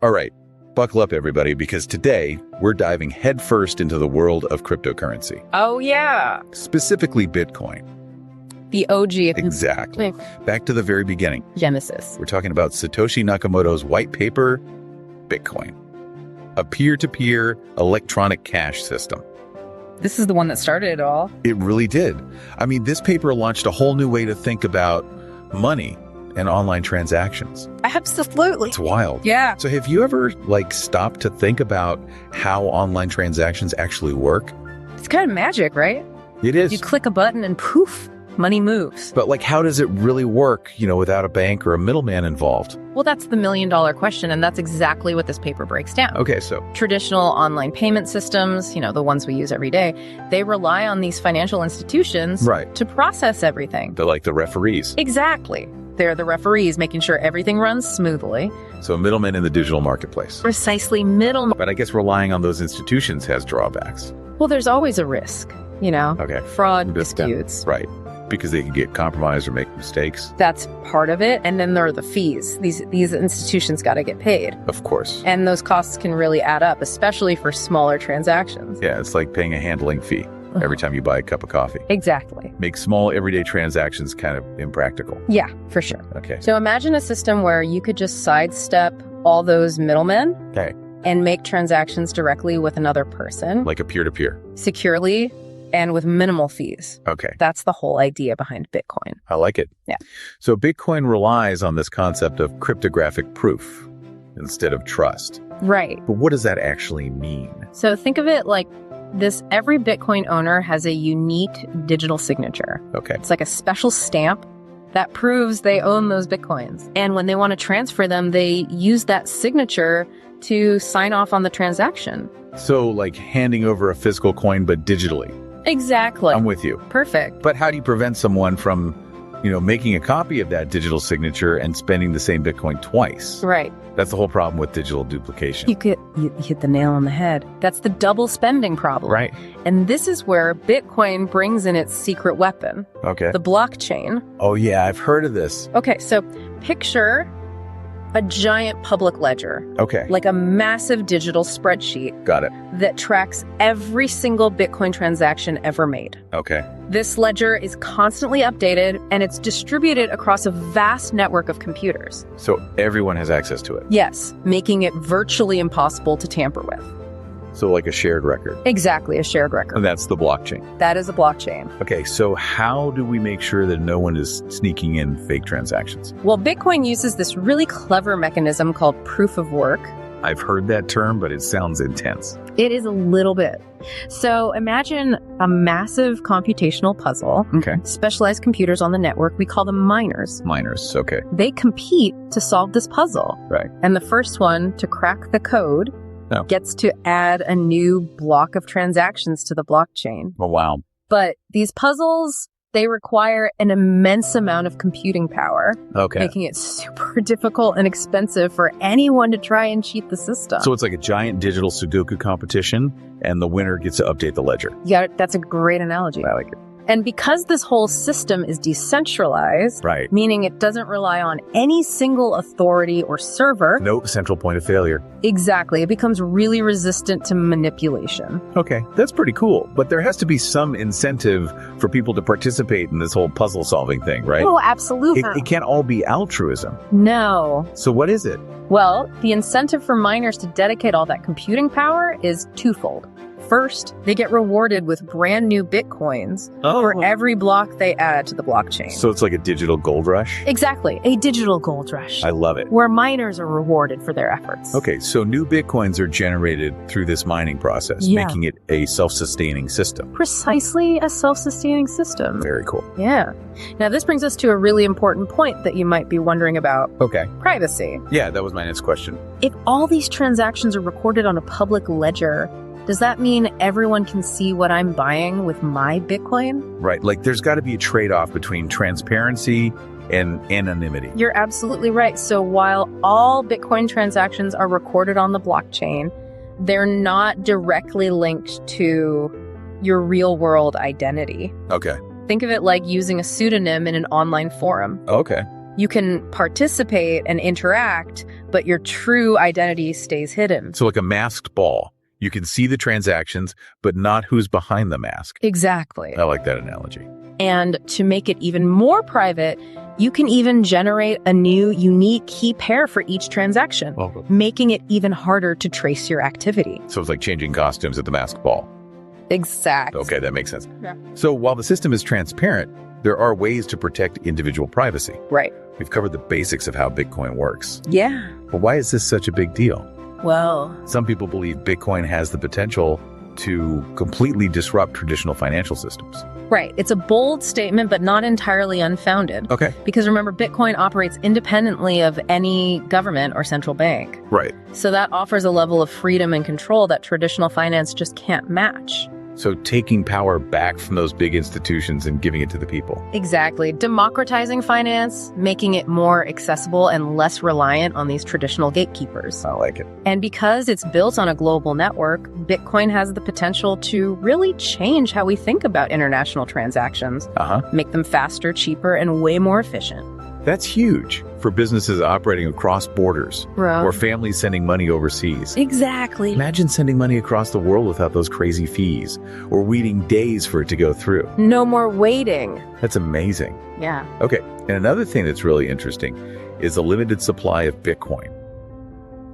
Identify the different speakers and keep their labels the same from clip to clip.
Speaker 1: All right, buckle up, everybody, because today we're diving headfirst into the world of cryptocurrency.
Speaker 2: Oh, yeah.
Speaker 1: Specifically Bitcoin.
Speaker 2: The OG.
Speaker 1: Exactly. Back to the very beginning.
Speaker 2: Genesis.
Speaker 1: We're talking about Satoshi Nakamoto's white paper, Bitcoin, a peer-to-peer electronic cash system.
Speaker 2: This is the one that started it all.
Speaker 1: It really did. I mean, this paper launched a whole new way to think about money and online transactions.
Speaker 2: Absolutely.
Speaker 1: It's wild.
Speaker 2: Yeah.
Speaker 1: So have you ever stopped to think about how online transactions actually work?
Speaker 2: It's kind of magic, right?
Speaker 1: It is.
Speaker 2: You click a button and poof, money moves.
Speaker 1: But how does it really work, without a bank or a middleman involved?
Speaker 2: Well, that's the million-dollar question, and that's exactly what this paper breaks down.
Speaker 1: Okay, so
Speaker 2: traditional online payment systems, the ones we use every day, they rely on these financial institutions to process everything.
Speaker 1: They're like the referees.
Speaker 2: Exactly. They're the referees, making sure everything runs smoothly.
Speaker 1: So a middleman in the digital marketplace.
Speaker 2: Precisely, middle.
Speaker 1: But I guess relying on those institutions has drawbacks.
Speaker 2: Well, there's always a risk,
Speaker 1: Okay.
Speaker 2: Fraud, disputes.
Speaker 1: Right. Because they can get compromised or make mistakes.
Speaker 2: That's part of it. And then there are the fees. These institutions got to get paid.
Speaker 1: Of course.
Speaker 2: And those costs can really add up, especially for smaller transactions.
Speaker 1: Yeah, it's like paying a handling fee every time you buy a cup of coffee.
Speaker 2: Exactly.
Speaker 1: Make small everyday transactions kind of impractical.
Speaker 2: Yeah, for sure.
Speaker 1: Okay.
Speaker 2: So imagine a system where you could just sidestep all those middlemen and make transactions directly with another person.
Speaker 1: Like a peer-to-peer.
Speaker 2: Securely and with minimal fees.
Speaker 1: Okay.
Speaker 2: That's the whole idea behind Bitcoin.
Speaker 1: I like it.
Speaker 2: Yeah.
Speaker 1: So Bitcoin relies on this concept of cryptographic proof instead of trust.
Speaker 2: Right.
Speaker 1: But what does that actually mean?
Speaker 2: So think of it like this. Every Bitcoin owner has a unique digital signature.
Speaker 1: Okay.
Speaker 2: It's like a special stamp that proves they own those Bitcoins. And when they want to transfer them, they use that signature to sign off on the transaction.
Speaker 1: So like handing over a physical coin, but digitally.
Speaker 2: Exactly.
Speaker 1: I'm with you.
Speaker 2: Perfect.
Speaker 1: But how do you prevent someone from, making a copy of that digital signature and spending the same Bitcoin twice?
Speaker 2: Right.
Speaker 1: That's the whole problem with digital duplication.
Speaker 2: You hit the nail on the head. That's the double spending problem.
Speaker 1: Right.
Speaker 2: And this is where Bitcoin brings in its secret weapon.
Speaker 1: Okay.
Speaker 2: The blockchain.
Speaker 1: Oh, yeah, I've heard of this.
Speaker 2: Okay, so picture a giant public ledger.
Speaker 1: Okay.
Speaker 2: Like a massive digital spreadsheet.
Speaker 1: Got it.
Speaker 2: That tracks every single Bitcoin transaction ever made.
Speaker 1: Okay.
Speaker 2: This ledger is constantly updated, and it's distributed across a vast network of computers.
Speaker 1: So everyone has access to it?
Speaker 2: Yes, making it virtually impossible to tamper with.
Speaker 1: So like a shared record?
Speaker 2: Exactly, a shared record.
Speaker 1: And that's the blockchain?
Speaker 2: That is a blockchain.
Speaker 1: Okay, so how do we make sure that no one is sneaking in fake transactions?
Speaker 2: Well, Bitcoin uses this really clever mechanism called proof of work.
Speaker 1: I've heard that term, but it sounds intense.
Speaker 2: It is a little bit. So imagine a massive computational puzzle.
Speaker 1: Okay.
Speaker 2: Specialized computers on the network, we call them miners.
Speaker 1: Miners, okay.
Speaker 2: They compete to solve this puzzle.
Speaker 1: Right.
Speaker 2: And the first one to crack the code gets to add a new block of transactions to the blockchain.
Speaker 1: Oh, wow.
Speaker 2: But these puzzles, they require an immense amount of computing power, making it super difficult and expensive for anyone to try and cheat the system.
Speaker 1: So it's like a giant digital Sudoku competition, and the winner gets to update the ledger.
Speaker 2: Yeah, that's a great analogy.
Speaker 1: I like it.
Speaker 2: And because this whole system is decentralized, meaning it doesn't rely on any single authority or server.
Speaker 1: No central point of failure.
Speaker 2: Exactly. It becomes really resistant to manipulation.
Speaker 1: Okay, that's pretty cool. But there has to be some incentive for people to participate in this whole puzzle solving thing, right?
Speaker 2: Oh, absolutely.
Speaker 1: It can't all be altruism.
Speaker 2: No.
Speaker 1: So what is it?
Speaker 2: Well, the incentive for miners to dedicate all that computing power is twofold. First, they get rewarded with brand new Bitcoins for every block they add to the blockchain.
Speaker 1: So it's like a digital gold rush?
Speaker 2: Exactly. A digital gold rush.
Speaker 1: I love it.
Speaker 2: Where miners are rewarded for their efforts.
Speaker 1: Okay, so new Bitcoins are generated through this mining process, making it a self-sustaining system.
Speaker 2: Precisely a self-sustaining system.
Speaker 1: Very cool.
Speaker 2: Yeah. Now, this brings us to a really important point that you might be wondering about.
Speaker 1: Okay.
Speaker 2: Privacy.
Speaker 1: Yeah, that was my next question.
Speaker 2: If all these transactions are recorded on a public ledger, does that mean everyone can see what I'm buying with my Bitcoin?
Speaker 1: Right. Like there's got to be a trade-off between transparency and anonymity.
Speaker 2: You're absolutely right. So while all Bitcoin transactions are recorded on the blockchain, they're not directly linked to your real-world identity.
Speaker 1: Okay.
Speaker 2: Think of it like using a pseudonym in an online forum.
Speaker 1: Okay.
Speaker 2: You can participate and interact, but your true identity stays hidden.
Speaker 1: So like a masked ball. You can see the transactions, but not who's behind the mask.
Speaker 2: Exactly.
Speaker 1: I like that analogy.
Speaker 2: And to make it even more private, you can even generate a new unique key pair for each transaction, making it even harder to trace your activity.
Speaker 1: So it's like changing costumes at the masked ball.
Speaker 2: Exactly.
Speaker 1: Okay, that makes sense.
Speaker 2: Yeah.
Speaker 1: So while the system is transparent, there are ways to protect individual privacy.
Speaker 2: Right.
Speaker 1: We've covered the basics of how Bitcoin works.
Speaker 2: Yeah.
Speaker 1: But why is this such a big deal?
Speaker 2: Well,
Speaker 1: some people believe Bitcoin has the potential to completely disrupt traditional financial systems.
Speaker 2: Right. It's a bold statement, but not entirely unfounded.
Speaker 1: Okay.
Speaker 2: Because remember, Bitcoin operates independently of any government or central bank.
Speaker 1: Right.
Speaker 2: So that offers a level of freedom and control that traditional finance just can't match.
Speaker 1: So taking power back from those big institutions and giving it to the people.
Speaker 2: Exactly. Democratizing finance, making it more accessible and less reliant on these traditional gatekeepers.
Speaker 1: I like it.
Speaker 2: And because it's built on a global network, Bitcoin has the potential to really change how we think about international transactions, make them faster, cheaper, and way more efficient.
Speaker 1: That's huge for businesses operating across borders or families sending money overseas.
Speaker 2: Exactly.
Speaker 1: Imagine sending money across the world without those crazy fees or waiting days for it to go through.
Speaker 2: No more waiting.
Speaker 1: That's amazing.
Speaker 2: Yeah.
Speaker 1: Okay. And another thing that's really interesting is a limited supply of Bitcoin.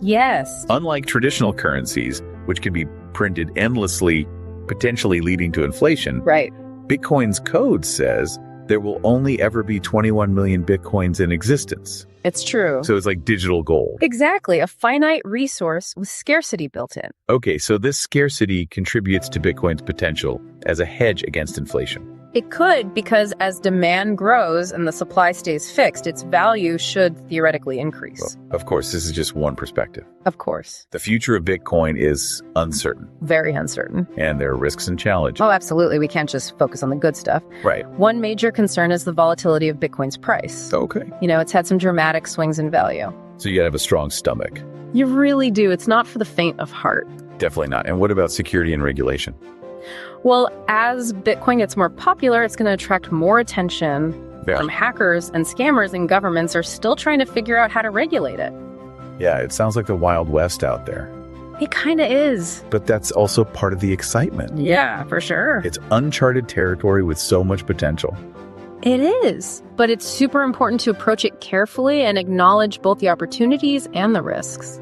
Speaker 2: Yes.
Speaker 1: Unlike traditional currencies, which can be printed endlessly, potentially leading to inflation,
Speaker 2: right.
Speaker 1: Bitcoin's code says there will only ever be 21 million Bitcoins in existence.
Speaker 2: It's true.
Speaker 1: So it's like digital gold.
Speaker 2: Exactly. A finite resource with scarcity built in.
Speaker 1: Okay, so this scarcity contributes to Bitcoin's potential as a hedge against inflation.
Speaker 2: It could, because as demand grows and the supply stays fixed, its value should theoretically increase.
Speaker 1: Well, of course, this is just one perspective.
Speaker 2: Of course.
Speaker 1: The future of Bitcoin is uncertain.
Speaker 2: Very uncertain.
Speaker 1: And there are risks and challenges.
Speaker 2: Oh, absolutely. We can't just focus on the good stuff.
Speaker 1: Right.
Speaker 2: One major concern is the volatility of Bitcoin's price.
Speaker 1: Okay.
Speaker 2: You know, it's had some dramatic swings in value.
Speaker 1: So you gotta have a strong stomach.
Speaker 2: You really do. It's not for the faint of heart.
Speaker 1: Definitely not. And what about security and regulation?
Speaker 2: Well, as Bitcoin gets more popular, it's going to attract more attention from hackers and scammers, and governments are still trying to figure out how to regulate it.
Speaker 1: Yeah, it sounds like the Wild West out there.
Speaker 2: It kind of is.
Speaker 1: But that's also part of the excitement.
Speaker 2: Yeah, for sure.
Speaker 1: It's uncharted territory with so much potential.
Speaker 2: It is. But it's super important to approach it carefully and acknowledge both the opportunities and the risks.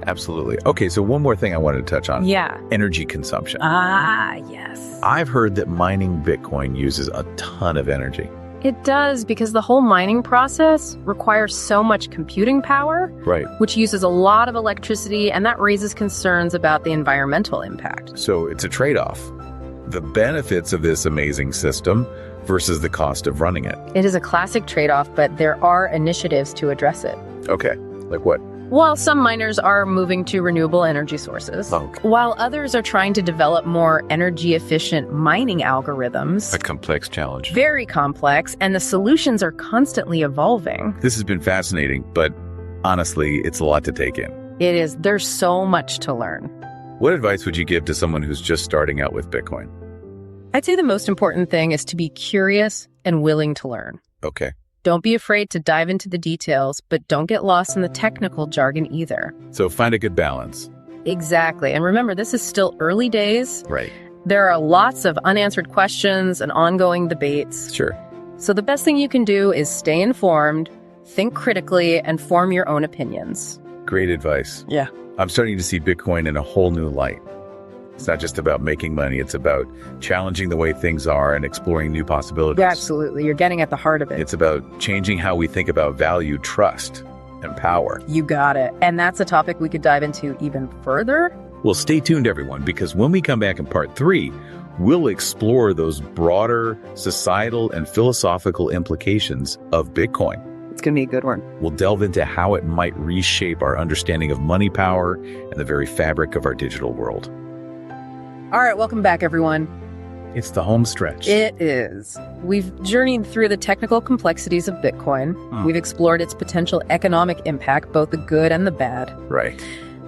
Speaker 1: Absolutely. Okay, so one more thing I wanted to touch on.
Speaker 2: Yeah.
Speaker 1: Energy consumption.
Speaker 2: Ah, yes.
Speaker 1: I've heard that mining Bitcoin uses a ton of energy.
Speaker 2: It does, because the whole mining process requires so much computing power,
Speaker 1: right,
Speaker 2: which uses a lot of electricity, and that raises concerns about the environmental impact.
Speaker 1: So it's a trade-off. The benefits of this amazing system versus the cost of running it.
Speaker 2: It is a classic trade-off, but there are initiatives to address it.
Speaker 1: Okay, like what?
Speaker 2: Well, some miners are moving to renewable energy sources, while others are trying to develop more energy-efficient mining algorithms.
Speaker 1: A complex challenge.
Speaker 2: Very complex, and the solutions are constantly evolving.
Speaker 1: This has been fascinating, but honestly, it's a lot to take in.
Speaker 2: It is. There's so much to learn.
Speaker 1: What advice would you give to someone who's just starting out with Bitcoin?
Speaker 2: I'd say the most important thing is to be curious and willing to learn.
Speaker 1: Okay.
Speaker 2: Don't be afraid to dive into the details, but don't get lost in the technical jargon either.
Speaker 1: So find a good balance.
Speaker 2: Exactly. And remember, this is still early days.
Speaker 1: Right.
Speaker 2: There are lots of unanswered questions and ongoing debates.
Speaker 1: Sure.
Speaker 2: So the best thing you can do is stay informed, think critically, and form your own opinions.
Speaker 1: Great advice.
Speaker 2: Yeah.
Speaker 1: I'm starting to see Bitcoin in a whole new light. It's not just about making money. It's about challenging the way things are and exploring new possibilities.
Speaker 2: Yeah, absolutely. You're getting at the heart of it.
Speaker 1: It's about changing how we think about value, trust, and power.
Speaker 2: You got it. And that's a topic we could dive into even further.
Speaker 1: Well, stay tuned, everyone, because when we come back in part 3, we'll explore those broader societal and philosophical implications of Bitcoin.
Speaker 2: It's going to be a good one.
Speaker 1: We'll delve into how it might reshape our understanding of money power and the very fabric of our digital world.
Speaker 2: All right, welcome back, everyone.
Speaker 1: It's the home stretch.
Speaker 2: It is. We've journeyed through the technical complexities of Bitcoin. We've explored its potential economic impact, both the good and the bad.
Speaker 1: Right.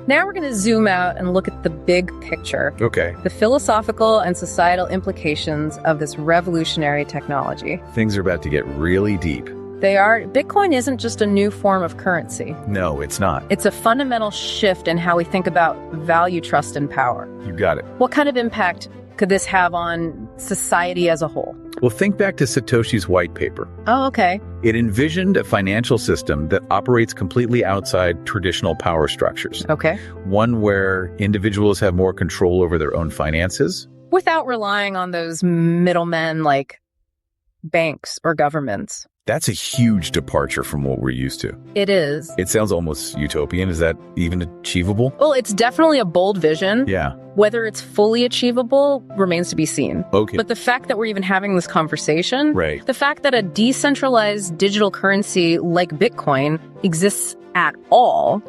Speaker 2: Now we're going to zoom out and look at the big picture.
Speaker 1: Okay.
Speaker 2: The philosophical and societal implications of this revolutionary technology.
Speaker 1: Things are about to get really deep.
Speaker 2: They are. Bitcoin isn't just a new form of currency.
Speaker 1: No, it's not.
Speaker 2: It's a fundamental shift in how we think about value, trust, and power.
Speaker 1: You got it.
Speaker 2: What kind of impact could this have on society as a whole?
Speaker 1: Well, think back to Satoshi's Whitepaper.
Speaker 2: Oh, okay.
Speaker 1: It envisioned a financial system that operates completely outside traditional power structures.
Speaker 2: Okay.
Speaker 1: One where individuals have more control over their own finances.
Speaker 2: Without relying on those middlemen like banks or governments.
Speaker 1: That's a huge departure from what we're used to.
Speaker 2: It is.
Speaker 1: It sounds almost utopian. Is that even achievable?
Speaker 2: Well, it's definitely a bold vision.
Speaker 1: Yeah.
Speaker 2: Whether it's fully achievable remains to be seen.
Speaker 1: Okay.
Speaker 2: But the fact that we're even having this conversation,
Speaker 1: Right.
Speaker 2: the fact that a decentralized digital currency like Bitcoin exists at all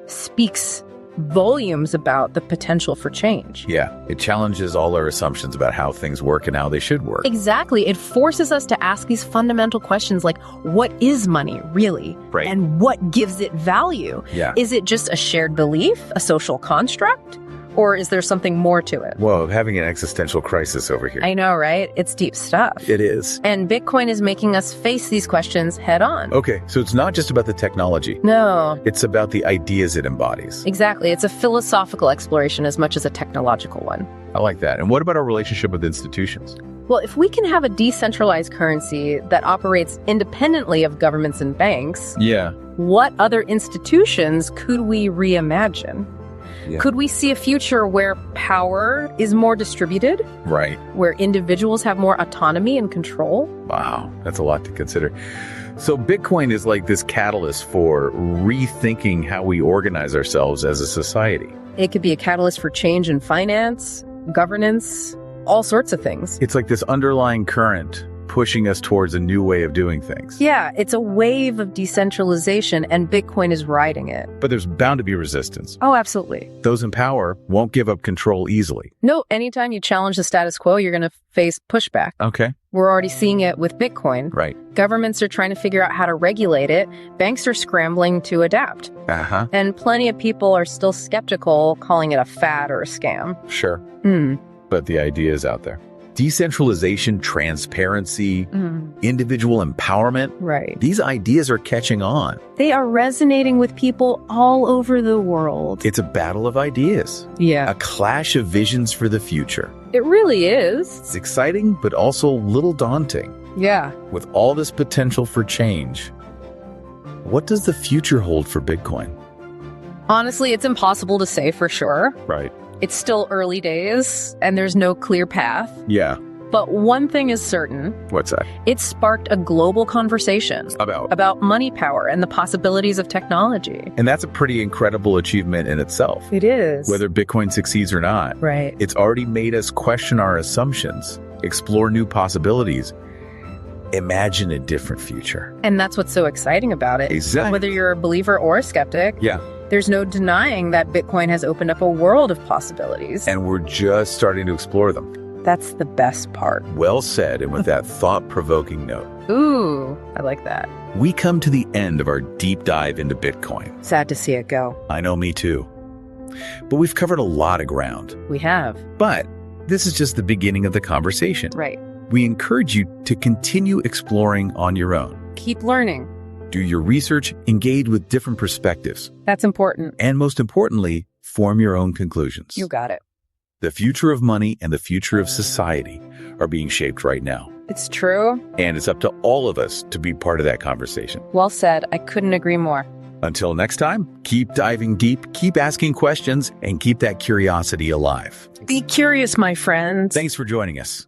Speaker 2: speaks volumes about the potential for change.
Speaker 1: Yeah. It challenges all our assumptions about how things work and how they should work.
Speaker 2: Exactly. It forces us to ask these fundamental questions like, what is money really?
Speaker 1: Right.
Speaker 2: And what gives it value?
Speaker 1: Yeah.
Speaker 2: Is it just a shared belief, a social construct? Or is there something more to it?
Speaker 1: Whoa, having an existential crisis over here.
Speaker 2: I know, right? It's deep stuff.
Speaker 1: It is.
Speaker 2: And Bitcoin is making us face these questions head on.
Speaker 1: Okay, so it's not just about the technology.
Speaker 2: No,
Speaker 1: It's about the ideas it embodies.
Speaker 2: exactly. It's a philosophical exploration as much as a technological one.
Speaker 1: I like that. And what about our relationship with institutions?
Speaker 2: Well, if we can have a decentralized currency that operates independently of governments and banks,
Speaker 1: Yeah.
Speaker 2: what other institutions could we reimagine?
Speaker 1: Yeah.
Speaker 2: Could we see a future where power is more distributed,
Speaker 1: Right.
Speaker 2: where individuals have more autonomy and control?
Speaker 1: Wow, that's a lot to consider. So Bitcoin is like this catalyst for rethinking how we organize ourselves as a society.
Speaker 2: It could be a catalyst for change in finance, governance, all sorts of things.
Speaker 1: It's like this underlying current pushing us towards a new way of doing things.
Speaker 2: Yeah, it's a wave of decentralization, and Bitcoin is riding it.
Speaker 1: But there's bound to be resistance.
Speaker 2: Oh, absolutely.
Speaker 1: Those in power won't give up control easily.
Speaker 2: No, anytime you challenge the status quo, you're going to face pushback.
Speaker 1: Okay.
Speaker 2: We're already seeing it with Bitcoin.
Speaker 1: Right.
Speaker 2: Governments are trying to figure out how to regulate it. Banks are scrambling to adapt.
Speaker 1: Uh-huh.
Speaker 2: And plenty of people are still skeptical, calling it a fad or a scam.
Speaker 1: Sure.
Speaker 2: Hmm.
Speaker 1: But the idea is out there. Decentralization, transparency, individual empowerment.
Speaker 2: Right.
Speaker 1: These ideas are catching on.
Speaker 2: They are resonating with people all over the world.
Speaker 1: It's a battle of ideas,
Speaker 2: Yeah.
Speaker 1: a clash of visions for the future.
Speaker 2: It really is.
Speaker 1: It's exciting, but also a little daunting.
Speaker 2: Yeah.
Speaker 1: With all this potential for change, what does the future hold for Bitcoin?
Speaker 2: Honestly, it's impossible to say for sure.
Speaker 1: Right.
Speaker 2: It's still early days, and there's no clear path.
Speaker 1: Yeah.
Speaker 2: But one thing is certain.
Speaker 1: What's that?
Speaker 2: It sparked a global conversation
Speaker 1: About
Speaker 2: money power and the possibilities of technology.
Speaker 1: And that's a pretty incredible achievement in itself.
Speaker 2: It is.
Speaker 1: Whether Bitcoin succeeds or not,
Speaker 2: Right.
Speaker 1: it's already made us question our assumptions, explore new possibilities, imagine a different future.
Speaker 2: And that's what's so exciting about it.
Speaker 1: Exactly.
Speaker 2: Whether you're a believer or a skeptic,
Speaker 1: Yeah.
Speaker 2: there's no denying that Bitcoin has opened up a world of possibilities.
Speaker 1: And we're just starting to explore them.
Speaker 2: That's the best part.
Speaker 1: Well said, and with that thought-provoking note,
Speaker 2: Ooh, I like that.
Speaker 1: we come to the end of our deep dive into Bitcoin.
Speaker 2: Sad to see it go.
Speaker 1: I know, me too. But we've covered a lot of ground.
Speaker 2: We have.
Speaker 1: But this is just the beginning of the conversation.
Speaker 2: Right.
Speaker 1: We encourage you to continue exploring on your own.
Speaker 2: Keep learning.
Speaker 1: Do your research, engage with different perspectives,
Speaker 2: That's important.
Speaker 1: and most importantly, form your own conclusions.
Speaker 2: You got it.
Speaker 1: The future of money and the future of society are being shaped right now.
Speaker 2: It's true.
Speaker 1: And it's up to all of us to be part of that conversation.
Speaker 2: Well said. I couldn't agree more.
Speaker 1: Until next time, keep diving deep, keep asking questions, and keep that curiosity alive.
Speaker 2: Be curious, my friends.
Speaker 1: Thanks for joining us.